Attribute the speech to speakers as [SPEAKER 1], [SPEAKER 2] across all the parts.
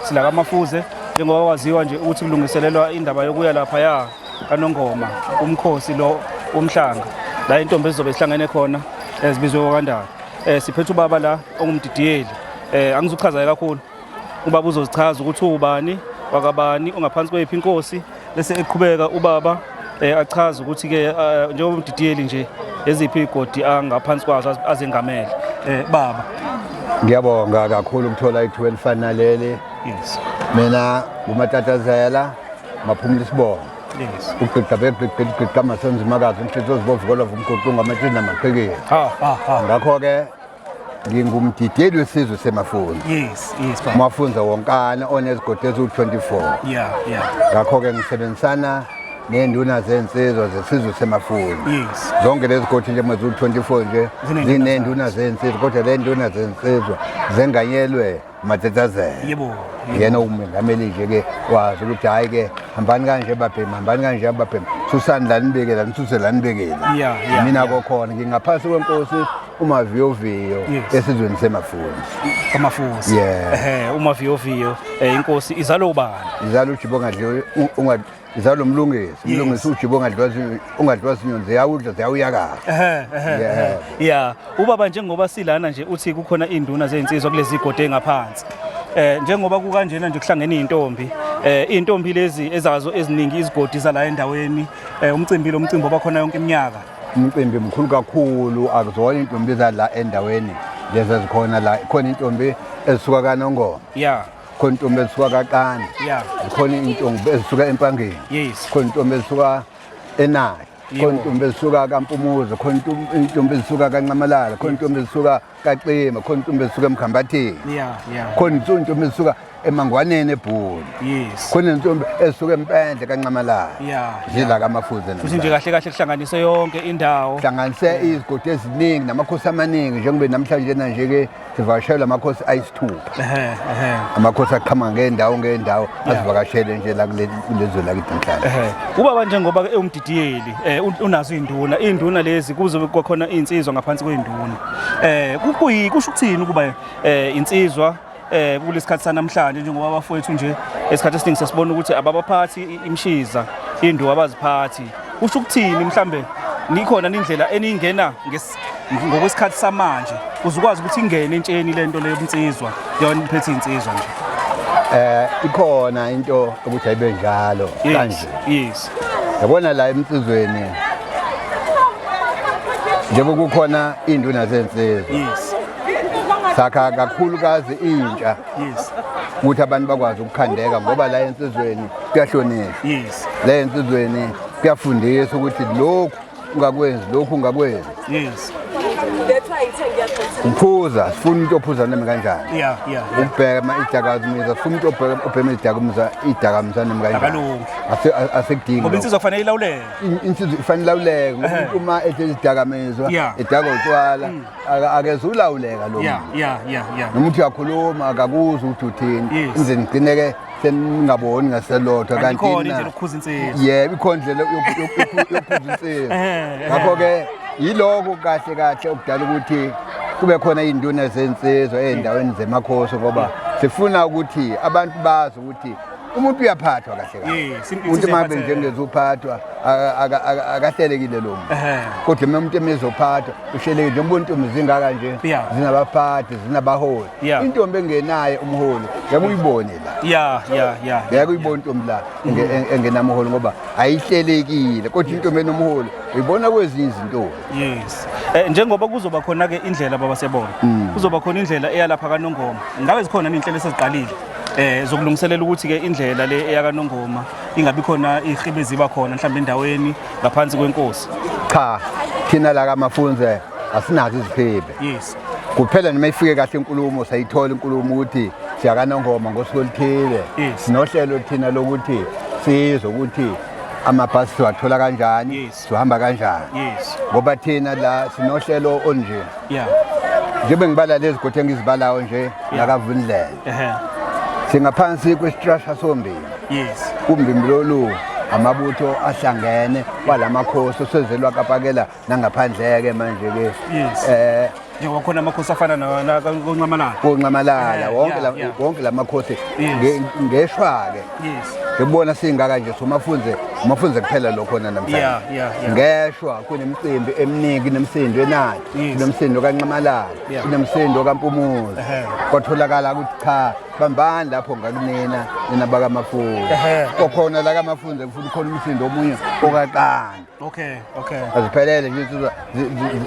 [SPEAKER 1] sila kaMafuze njengoba waziwa nje ukuthi kulungiselelwa indaba yokuya lapha kaNongoma umkhosi lo umhlanga la intombi ezizobe zihlangene khona ezibizwe okwandala. Siphethe ubaba la ongumdidiyeli. Angizuchaza kakhulu ubaba uzozichaza ukuthi ubani wakabani ongaphansi kweyiphi inkosi bese eqhubeka ubaba achaza ukuthi ke njengoba umdidiyeli nje eziphi igodi angaphansi kwazo azengamele. Baba
[SPEAKER 2] ngiyabonga kakhulu ukuthola ithuba elifanele.
[SPEAKER 1] Yes.
[SPEAKER 2] Mina nguMatatazela Maphumula Isibongo.
[SPEAKER 1] Yes.
[SPEAKER 2] Ukugqigqa Masonzi Makazi umthetho ozibovukela umgoqo ngamathini namaqhekeni. Ngakho ke ngingumdidiyeli wesizwe seMafunza.
[SPEAKER 1] Yes, baba.
[SPEAKER 2] Mafunza wonkana onezigodi ezu-24.
[SPEAKER 1] Yeah.
[SPEAKER 2] Ngakho ke ngisebenzisana nenduna zensizwa zesizwe seMafunza.
[SPEAKER 1] Yes.
[SPEAKER 2] Zonke lezi godi nje mazu-24 nje zinenduna zensizwa kodwa le nduna zensizwa zenganyelwe Matatazela.
[SPEAKER 1] Yebo.
[SPEAKER 2] Yena umengameli nje ke wazi ukuthi hayi ke hambani kanje babhema hambani kanje ababhema susani la nibekela nisuse la nibekela.
[SPEAKER 1] Yeah.
[SPEAKER 2] Mina kokhona ngingaphansi kwenkosi uMaviyoviyo esizweni seMafunza.
[SPEAKER 1] kaMafuze.
[SPEAKER 2] Yeah.
[SPEAKER 1] uMaviyoviyo inkosi izalo ubani?
[SPEAKER 2] Izalo uJibongadliwa izalo umlungisi. Umlungisi uJibongadliwa ungadliwa sinyonzi yawudla ziyawuyakaza.
[SPEAKER 1] Yeah. Ubaba njengoba silana nje uthi kukhona induna zezinsizwa kulezi igodi engaphansi. Njengoba kukanjena nje kuhlangene intombi lezi ezazo eziningi izigodi zala endaweni umcimbi obakhona yonke iminyaka.
[SPEAKER 2] Umcimbi mkhulu kakhulu akuzona intombi zala endaweni lezi zikhona la khona intombi ezisuka kaNongoma.
[SPEAKER 1] Yeah.
[SPEAKER 2] Khona intombi ezisuka kaQani.
[SPEAKER 1] Yeah.
[SPEAKER 2] Khona intombi ezisuka eMpangeni.
[SPEAKER 1] Yes.
[SPEAKER 2] Khona intombi ezisuka eNayi. Khona intombi ezisuka kaMpumuzo. Khona intombi ezisuka kaNcamalala. Khona intombi ezisuka kaXima. Khona intombi ezisuka eMkhambathini.
[SPEAKER 1] Yeah.
[SPEAKER 2] Khona intombi ezisuka eMangwaneni eBhulu.
[SPEAKER 1] Yes.
[SPEAKER 2] Khona intombi ezisuka eMpendle kaNcamalala.
[SPEAKER 1] Yeah.
[SPEAKER 2] Zila kaMafuze
[SPEAKER 1] futhi nje kahle kuhlanganise yonke indawo.
[SPEAKER 2] Hlanganise izigodi eziningi namakhosi amaningi njengoba namhlanje nje ke sivakashela amakhosi ayisithupha. Amakhosi aqhamuka ngendawo asivakashele nje la kulezwe lakithi mhlanje.
[SPEAKER 1] Ubaba njengoba umdidiyeli unazo induna lezi kuze kwakhona insizwa ngaphansi kwenduna. Kusho ukuthini ukuba insizwa kulesikhathi sanamhlanje njengoba abafowethu nje esikhathi esiningi sesibona ukuthi ababaphathi imshiza induku abaziphathi. Kusho ukuthini mhlambe nikhona indlela eningena ngokwesikhathi samanje uzukwazi ukuthi ingene entsheni lento leyo insizwa yona iphethe insizwa nje?
[SPEAKER 2] Ikhona into ukuthi ayibe njalo kanje.
[SPEAKER 1] Yes.
[SPEAKER 2] Yabona la emsizweni njengoba kukhona induna zensizwa.
[SPEAKER 1] Yes.
[SPEAKER 2] Sakha kakhulukazi intsha.
[SPEAKER 1] Yes.
[SPEAKER 2] Ukuthi abantu bakwazi ukukhandeka ngoba la ensizweni kuyahlonishwa.
[SPEAKER 1] Yes.
[SPEAKER 2] La ensizweni kuyafundiswa ukuthi lokhu ungakwenzi.
[SPEAKER 1] Yes.
[SPEAKER 2] Ukuphuza sifuna into ophuza nami kanjani.
[SPEAKER 1] Yeah.
[SPEAKER 2] Ubhema idakamizwa sifuna into obhema idakamizwa nami kanjani. Asekudingi.
[SPEAKER 1] Ngoba insizwa kufanele ilawuleke.
[SPEAKER 2] Insizwa kufanele ilawuleke ngoba uma ethe idakamizwa idaka utshwala akezulawuleka lo muntu.
[SPEAKER 1] Yeah.
[SPEAKER 2] Noma uthi uyakhuluma akakuzwa ukuthi uthini. Inze ngigcineke seningaboni ngaselotho kanti
[SPEAKER 1] ikhona indlela yokukhuza insizwa.
[SPEAKER 2] Yebo ikhona indlela yokukhuza insizwa. Ngakho ke yiloko kahle okudala ukuthi kube khona induna zensizwa endaweni zemakhosi ngoba sifuna ukuthi abantu bazi ukuthi umuntu uyaphathwa kahle. Umuntu mabe njengezuphathwa akahlelekile lo muntu. Kodwa umuntu emezophathwa usheleke njengoba intombi zingaka nje zinabaphathi zinabaholi. Intombi engenayo umholi yeke uyibone la.
[SPEAKER 1] Yeah.
[SPEAKER 2] Yeke uyibone intombi la engenamholi ngoba ayihlelekile kodwa intombi enomholi uyibona kwezinye izinto.
[SPEAKER 1] Yes. Njengoba kuzoba khona ke indlela baba sebona. Kuzoba khona indlela eya lapha kaNongoma. Ngabe zikhona inhlelo eseziqalile zokulungiselela ukuthi ke indlela le eya kaNongoma ingabi khona izihibe ziba khona mhlawumbe endaweni ngaphansi kwenkosi?
[SPEAKER 2] Cha, thina la kaMafunze asinazo izihibe.
[SPEAKER 1] Yes.
[SPEAKER 2] Kuphela noma ifike kahle inkulumo sayithola inkulumo ukuthi siya kaNongoma ngosuku oluthile. Sinohlelo thina lokuthi sizwe ukuthi amabhasi siwathola kanjani, sihamba kanjani.
[SPEAKER 1] Yes.
[SPEAKER 2] Ngoba thina la sinohlelo onje.
[SPEAKER 1] Yeah.
[SPEAKER 2] Njengoba ngibala lezi godi engizibalayo nje nakavundlela. Singaphansi kwestructure sombili.
[SPEAKER 1] Yes.
[SPEAKER 2] Kumbimbulolu amabutho ahlangene kwalamakhosi osezelwa kapakela nangaphandle ke manje ke
[SPEAKER 1] njengoba khona amakhosi afana koncamalala
[SPEAKER 2] koncamalala
[SPEAKER 1] Yeah.
[SPEAKER 2] wonke lamakhosi
[SPEAKER 1] Yes.
[SPEAKER 2] ngeshwa-ke
[SPEAKER 1] yes
[SPEAKER 2] ngibona singaka nje umafunze kuphela lo khona namhlanje
[SPEAKER 1] yeah.
[SPEAKER 2] ngeshwa kunemicimbi eminingi kunemsindo eNandi
[SPEAKER 1] Yes.
[SPEAKER 2] kunemsindo kaNcamalala
[SPEAKER 1] Yeah.
[SPEAKER 2] kunemsindo kaMpumuza kwatholakala ukuthi cha bambani lapho ngakunina nina bakamafunze kokhona la kaMafunze futhi khona umsindo omunye okaqanda
[SPEAKER 1] okay
[SPEAKER 2] aziphelele nje insizwa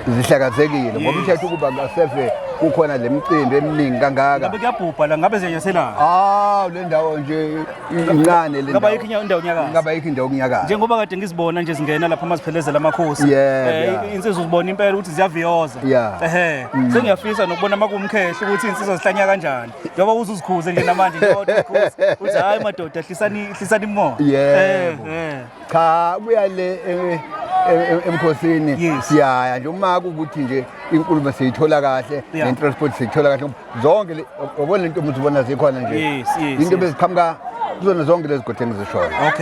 [SPEAKER 2] zihlakazekile ngoba uthethe ukuba ngasefe kukhona le micimbi eminingi kangaka
[SPEAKER 1] ngabe kuyabhubha la ngabe ziyaselana
[SPEAKER 2] le ndawo nje incane le
[SPEAKER 1] ngaba yikho indawo nyakazi
[SPEAKER 2] ngaba yikho indawo kunyakaza
[SPEAKER 1] njengoba kade ngizibona nje zingena lapha maziphelezela amakhosi
[SPEAKER 2] Yeah.
[SPEAKER 1] insizwa uzibona impela ukuthi ziyaviyoza
[SPEAKER 2] Yeah.
[SPEAKER 1] sengiyafisa nokubona makumkhehle ukuthi insizwa zihlanya kanjani njengoba uzikhuze nje namanje njengoba uthi hayi madoda hlisani imoya
[SPEAKER 2] Yebo. Cha kuya le emkhosini
[SPEAKER 1] Yes.
[SPEAKER 2] siyaya nje uma kukuthi nje inkulumo siyithola kahle
[SPEAKER 1] Yeah.
[SPEAKER 2] netransport siyithola kahle zonke ubona lento uzibona zikhona nje
[SPEAKER 1] Yes.
[SPEAKER 2] into beziqhamuka kuzona zonke lezi godeni zishona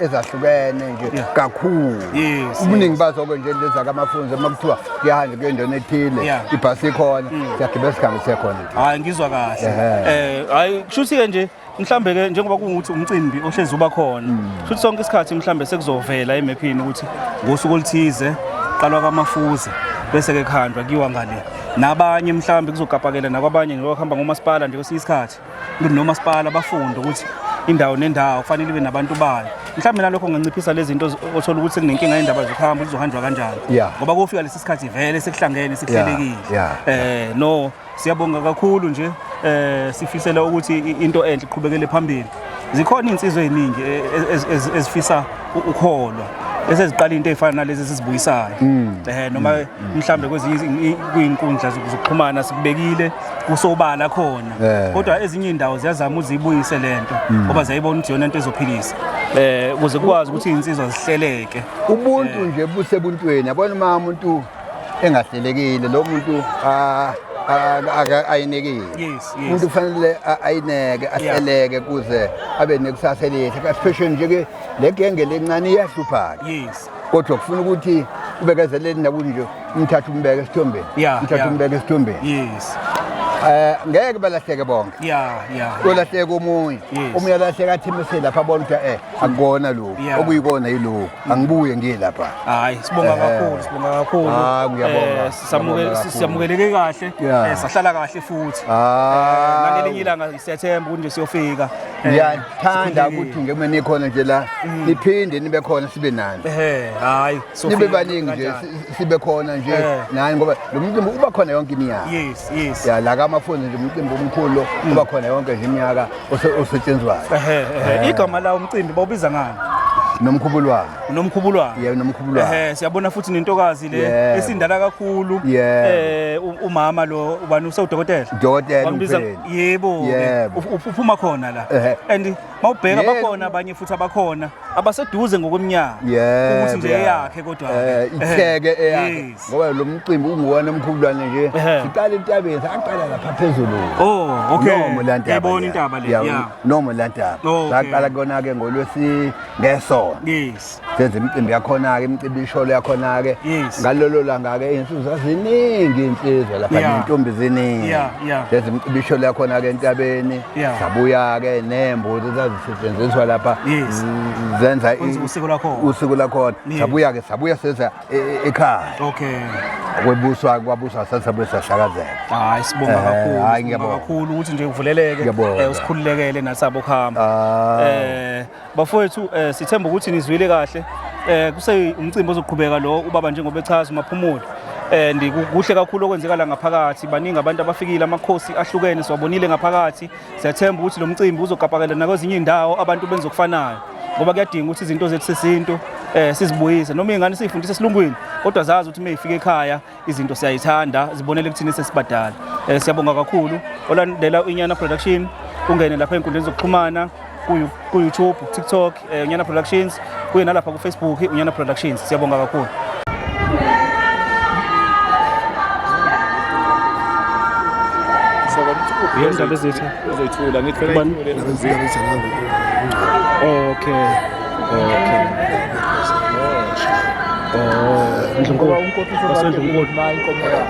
[SPEAKER 2] ezahlukene nje
[SPEAKER 1] Yeah.
[SPEAKER 2] kakhulu
[SPEAKER 1] Yes,
[SPEAKER 2] ubuningi bazo ke nje lezi akamafunze makuthiwa kuyahanje kuyendona ethile
[SPEAKER 1] Yeah.
[SPEAKER 2] ibhasi ikhona siyagibela sihambe siyakhona
[SPEAKER 1] hayi ngizwa kahle hayi kushuthi-ke nje mhlambe-ke njengoba kungukuthi umcimbi ohlezi uba khona kushuthi sonke isikhathi mhlambe sekuzovela emephini ukuthi ngosuku oluthize qalwa kwamafuze bese-ke khandwa kuyiwa ngale nabanye mhlambe kuzogabhakela nakwabanye ngokuhamba ngomasipala nje kwesinye isikhathi ukuthi nomasipala bafunde ukuthi indawo nendawo kufanele ibe nabantu bayo mhlawumbe nalokho nginciphisa lezi zinto othola ukuthi sekunenkinga yendaba zokuhamba kuzohanjwa kanjani
[SPEAKER 2] Yeah.
[SPEAKER 1] ngoba kufika lesi sikhathi vele sekuhlangene sekuhlelekile
[SPEAKER 2] Yeah.
[SPEAKER 1] no siyabonga kakhulu nje sifisela ukuthi into enhle iqhubekele phambili zikhona insizwe eziningi ezifisa ukholwa eseziqala into ezifana nalezi esizibuyisayo noma mhlambe kwezinye kuyinkundla zokuxhumana sikubekile kusobala khona kodwa ezinye indawo ziyazama uzibuyise lento ngoba ziyayibona ukuthi yona into ezophilisa ukuze kukwazi ukuthi insizwa zihleleke
[SPEAKER 2] ubuntu nje busebuntweni yabona uma umuntu engahlelekile lo muntu ayinekile umuntu kufanele ayineke ahleleke kuze abe nekusasa elihle especially nje le genge lencane iyahlupha kodwa kufuna ukuthi ubekezeleni nakuthi nje umthatha umbeke esithombeni umthatha umbeke esithombeni ngeke balahleke bonke kolahleka omunye alahleka athi mase lapha abona ukuthi akukona lokhu okuyikona yilokhu angibuye ngilapha
[SPEAKER 1] hayi sibonga kakhulu
[SPEAKER 2] ngiyabonga
[SPEAKER 1] siyamukeleke kahle sahlala kahle futhi nangelinye ilanga siyathemba ukuthi nje siyofika
[SPEAKER 2] ngiyathanda ukuthi nje kumene nikhona nje la niphinde nibe khona sibe nani
[SPEAKER 1] hayi
[SPEAKER 2] nibe baningi nje sibe khona nje nani ngoba lo mcimbi uba khona yonke iminyaka ya la kamafunze nje umcimbi omkhulu uba khona yonke nje iminyaka osetshenzwayo
[SPEAKER 1] igama la umcimbi bawubiza ngani
[SPEAKER 2] nomkhubulwane
[SPEAKER 1] nomkhubulwane siyabona futhi nentokazi le esindala kakhulu umama lo ubani usawudokotela
[SPEAKER 2] dokotela
[SPEAKER 1] yebo uphuma khona la and mawubheka bakhona abanye futhi abakhona abaseduze ngokweminyaka ukuthi nje yakhe kodwa
[SPEAKER 2] itheke eyakhe ngoba lo mcimbi unguwona omkhubulwane nje siqala entabeni saqala lapha phezulu
[SPEAKER 1] yayibona intaba le
[SPEAKER 2] noma lantaba saqala kona ke ngolwesi ngeso senze imicimbi yakhona ke imicimbi isholo yakhona ke ngalolo langa ke insizwa ziningi insizwa lapha nentombi ziningi senze imicimbi isholo yakhona ke entabeni sabuya ke nembuzi zazisetshenziswa lapha zenza usuku lakhona sabuya senza ekhaya kwabuswa sasabuya sahlakazeka
[SPEAKER 1] hayi sibonga kakhulu ukuthi nje uvuleleke usikhululekele nasabo kuhamba bafowethu sithemba ukuthi nizwile kahle kuse umcimbi ozoqhubeka lo ubaba njengoba echaza uMaphumulo kuhle kakhulu okwenzekala ngaphakathi baningi abantu abafikile amakhosi ahlukene siwabonile ngaphakathi siyathemba ukuthi lo mcimbi uzogabhakela nakwezinye indawo abantu benzokufanayo ngoba kuyadinga ukuthi izinto zethu sesintu sizibuyise noma ingane siyifundise esilungwini kodwa zazi ukuthi mayifika ekhaya izinto siyayithanda zibonele kuthini sesibadala siyabonga kakhulu olandela uNyana Production ungene lapha enkundleni zokuxhumana ku YouTube TikTok Unyana Productions kuye nalapha ku Facebook Unyana Productions siyabonga kakhulu yendaba ezethu
[SPEAKER 3] uzoyithula ngithole
[SPEAKER 1] okay Ndlunkulu.
[SPEAKER 3] Wasendlunkulu.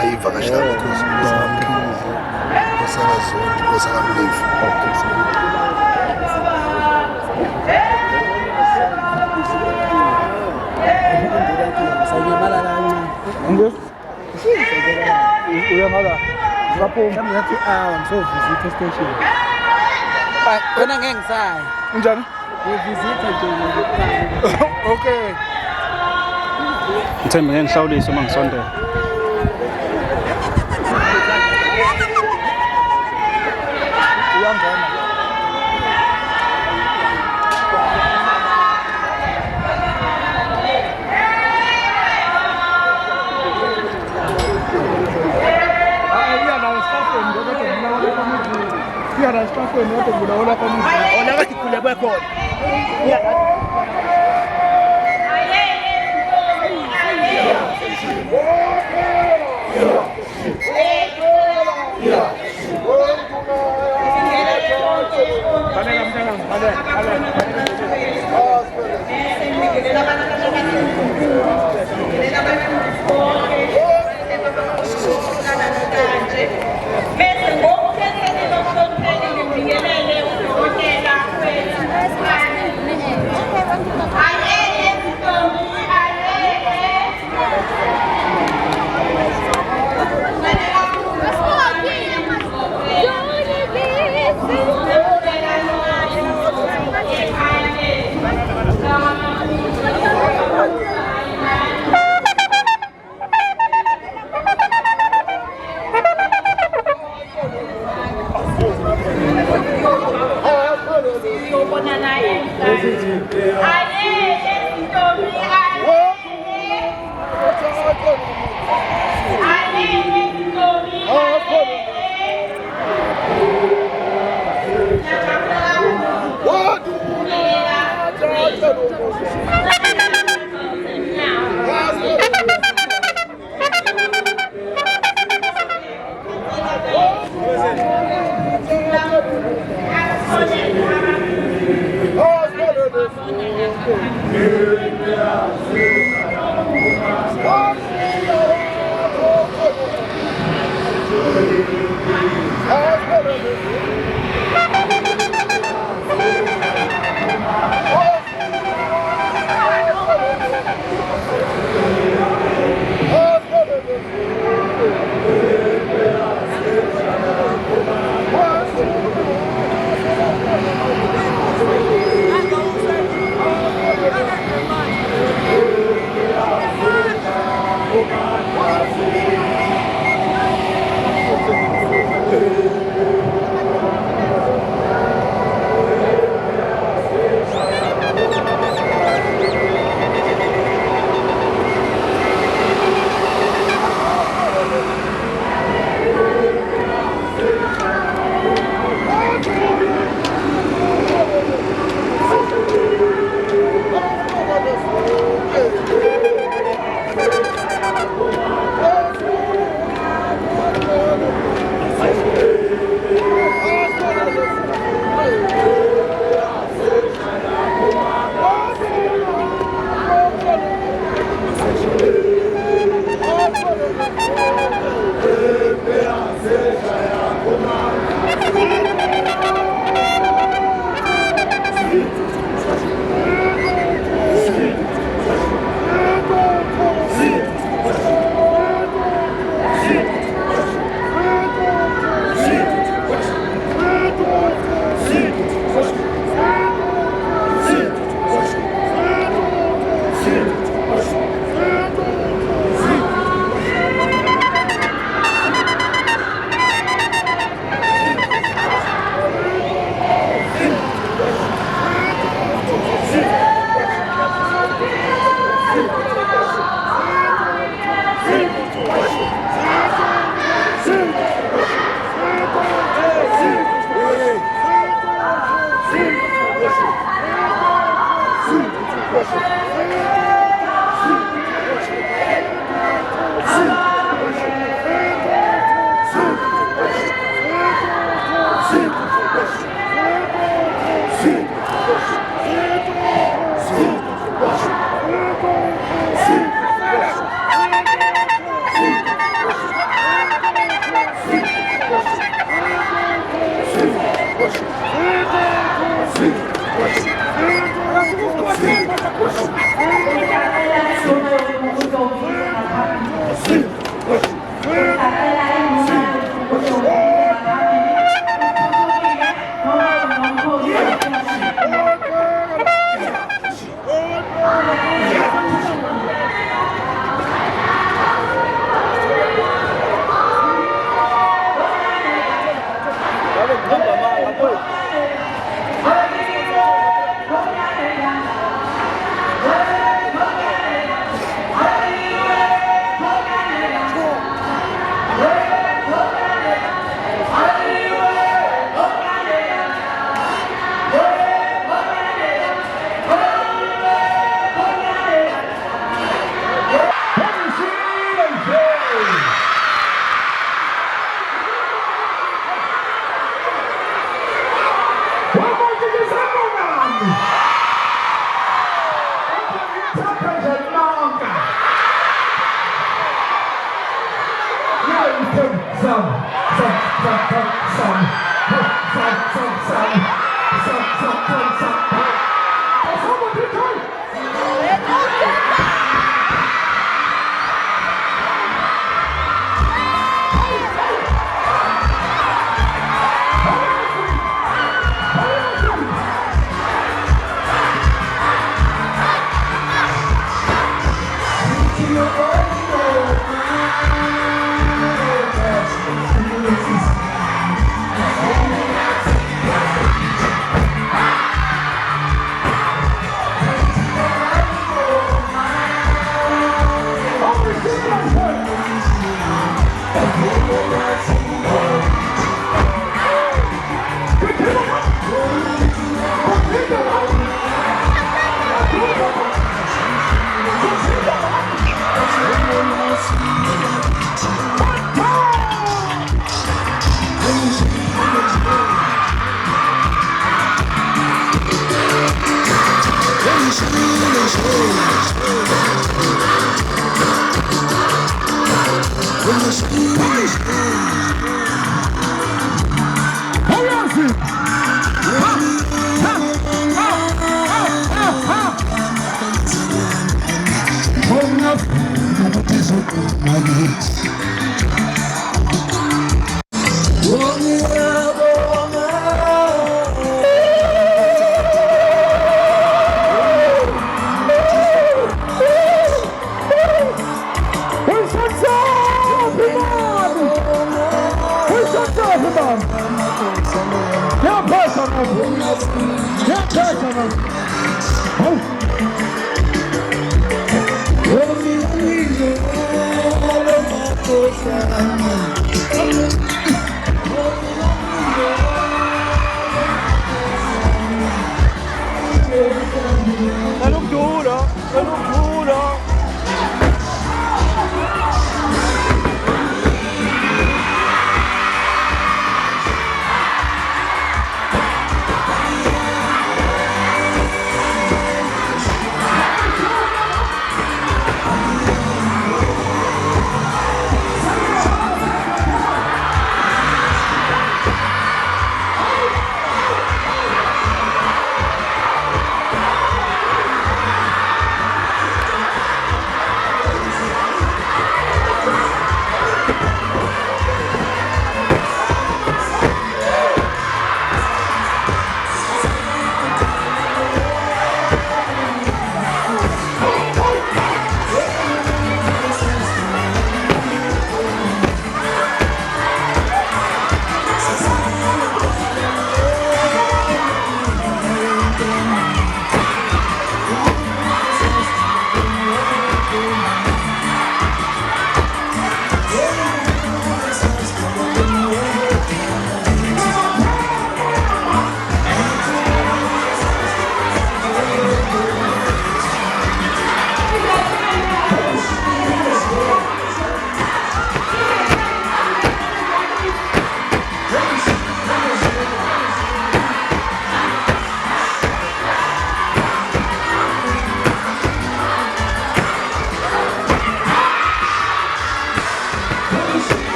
[SPEAKER 4] ayivakashela amakhosi osakazondi osakamlevu
[SPEAKER 3] uyangaka ngaphuma ngathi ngizovisitha estation
[SPEAKER 5] Khona ngeke ngisayi.
[SPEAKER 3] unjani
[SPEAKER 5] Ngivisitha nje.
[SPEAKER 3] okay
[SPEAKER 1] Ngithembe ngeke ngihlawuliswe uma ngisondela.
[SPEAKER 3] uyangena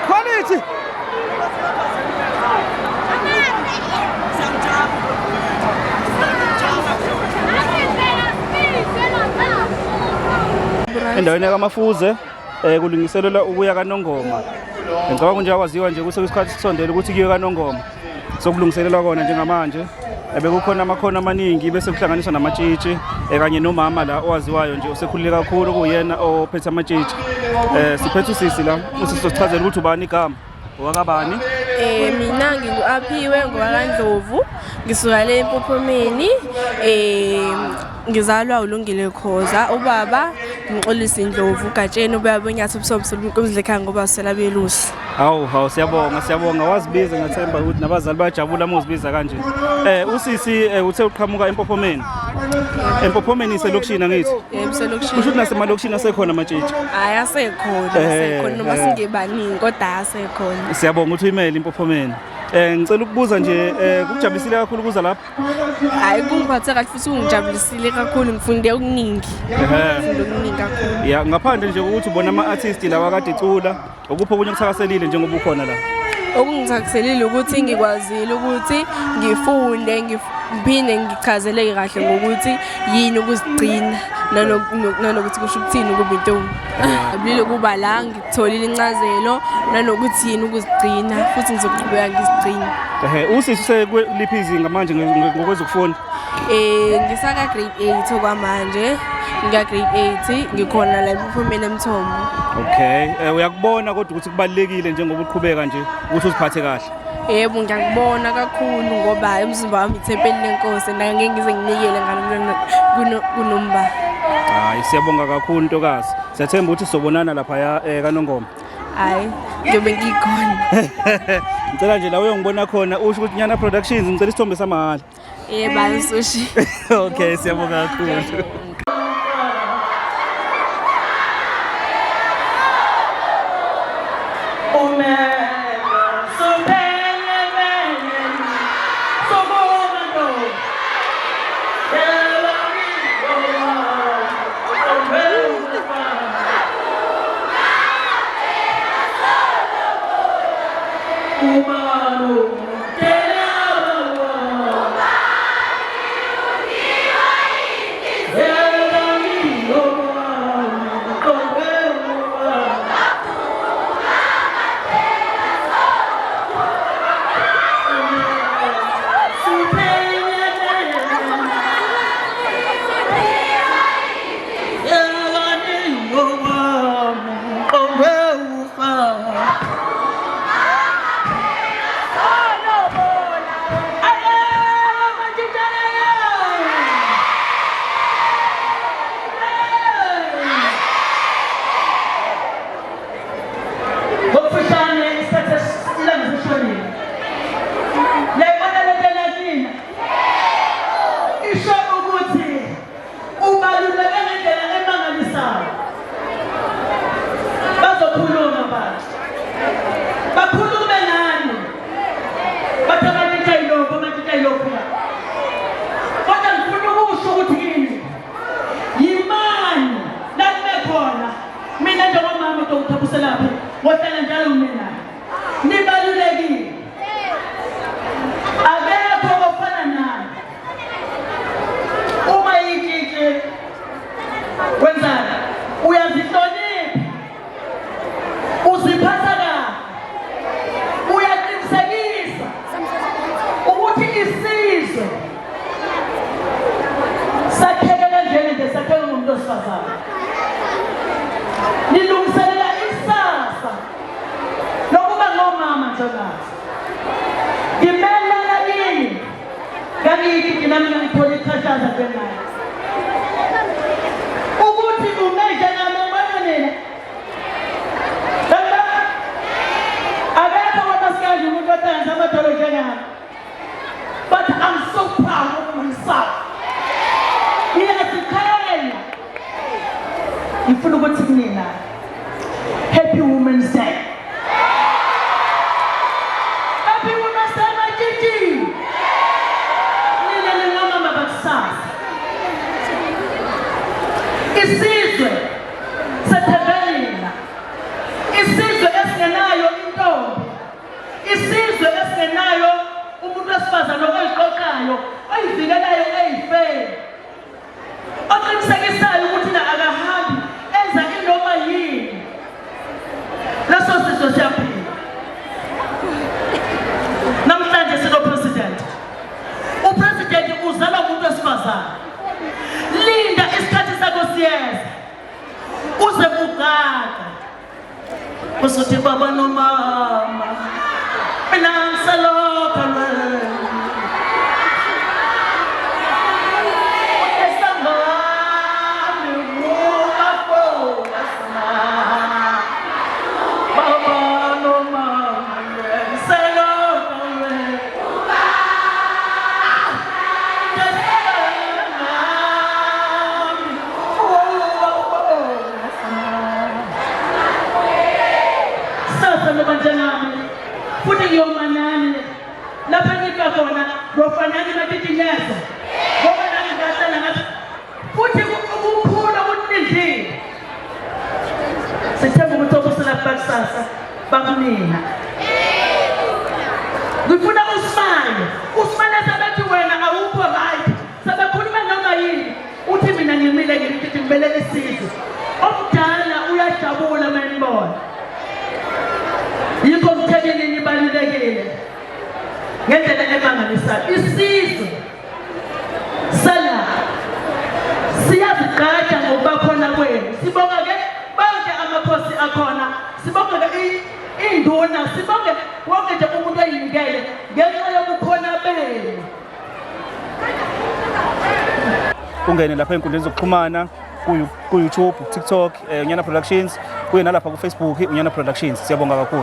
[SPEAKER 1] Quality. Endaweni yakaMafuze kulungiselelwa ukuya kaNongoma. Ngicabanga nje akwaziwa nje ukuthi isikhathi sisondele ukuthi kuyiwe kaNongoma. Sokulungiselelwa kona njengamanje. Bekukhona amakhono amaningi bese kuhlanganiswa namatshitshi kanye nomama la owaziwayo nje usekhulile kakhulu kuyena ophethe amatshitshi. Siphethe usisi la usisichazela ukuthi ubani igama. Wakabani?
[SPEAKER 6] Mina ngingu-Aphiwe ngowaKaNdlovu, ngisuka le eMpophomeni, ngizalwa uLungile Khoza, ubaba Mxolisi Ndlovu, Gatsheni ubaba Bonyathi Ubusomsulu ngoba usela belusi.
[SPEAKER 1] Hawu siyabonga wazibiza ngathemba ukuthi nabazali bayajabula uma uzibiza kanje. Usisi uthe uqhamuka eMpophomeni. Empophomeni iselokishini angithi?
[SPEAKER 6] Eselokishini.
[SPEAKER 1] Kusho ukuthi nasemalokishini asekhona amatshitshi.
[SPEAKER 6] Hayi asekhona noma singebaningi kodwa asekhona.
[SPEAKER 1] Siyabonga ukuthi uyimele iMpophomeni. Ngicela ukubuza nje kukujabulisile kakhulu kuza lapha?
[SPEAKER 6] Hayi kungiphathe kahle futhi ungijabulisile kakhulu ngifunde okuningi. Ngifunde okuningi kakhulu.
[SPEAKER 1] Ya ngaphandle nje ukuthi ubona ama-artist lawa kade ecula ukuphi okunye kuthakaselile njengoba ukhona la.
[SPEAKER 6] Okungithakiselile ukuthi ngikwazile ukuthi ngifunde ngiphinde ngichazeleke kahle ngokuthi yini ukuzigcina nanokuthi kusho ukuthini ukuba intombi. Ngibulile kuba la ngitholile incazelo nanokuthi yini ukuzigcina futhi ngizoqhubeka ngizigcina.
[SPEAKER 1] Usisi usekuliphi izinga manje ngokwezokufunda?
[SPEAKER 6] Ngisaka grade 8 okwamanje. Ngika grade 8 ngikhona la eMpophomeni eMthombo.
[SPEAKER 1] Okay. Uyakubona kodwa ukuthi kubalekile njengoba uqhubeka nje ukuthi uziphathe kahle.
[SPEAKER 6] Yebo ngiyakubona kakhulu ngoba umzimba wami ithempeli lenkosi ngeke ngize nginikele ngalo kunomba.
[SPEAKER 1] Hayi siyabonga kakhulu ntokazi. Siyathemba ukuthi sizobonana lapha kaNongoma.
[SPEAKER 6] Hayi ngiyobe ngikhona.
[SPEAKER 1] Ngicela nje la uyongibona khona usho ukuthi Nyana Productions ngicela isithombe samahala.
[SPEAKER 6] Yebo ayisushi.
[SPEAKER 1] Okay siyabonga kakhulu.
[SPEAKER 7] But I'm so proud of myself. Happy Women's Day. Happy Women's Day, my Gigi. isizwe siyaphila. Namhlanje sino-president. Upresident uzalwa umuntu wesifazane. Linda isikhathi sakho siyeza. Uze kugada. Uzothi baba nomama. Mina ngisalokho lwena. Futhi ngiyomanani lapha nika khona lofanani bakitinyezo ngoba nami ngasala ngathi futhi ukukhula kunindile sithemba ukuthi okusela kusasa bakunina ngifuna usmane sabathi wena awukho right sabakhuluma noma yini uthi mina ngimile ngithi ngibelele isizwe omdala uyajabula manibona yikho ngitheleni nibalulekile ngendlela emangalisayo isizwe sala siyazigqaja ngokuba khona kwenu sibonga-ke bonke amakhosi akhona sibonga-ke induna sibonge wonke nje umuntu oyinikele ngenxa yobukhona benu.
[SPEAKER 1] Ungene lapha ey'nkundleni zokuxhumana ku-YouTube, TikTok, Unyana Productions, kuye nalapha ku-Facebook, Unyana Productions. Siyabonga kakhulu.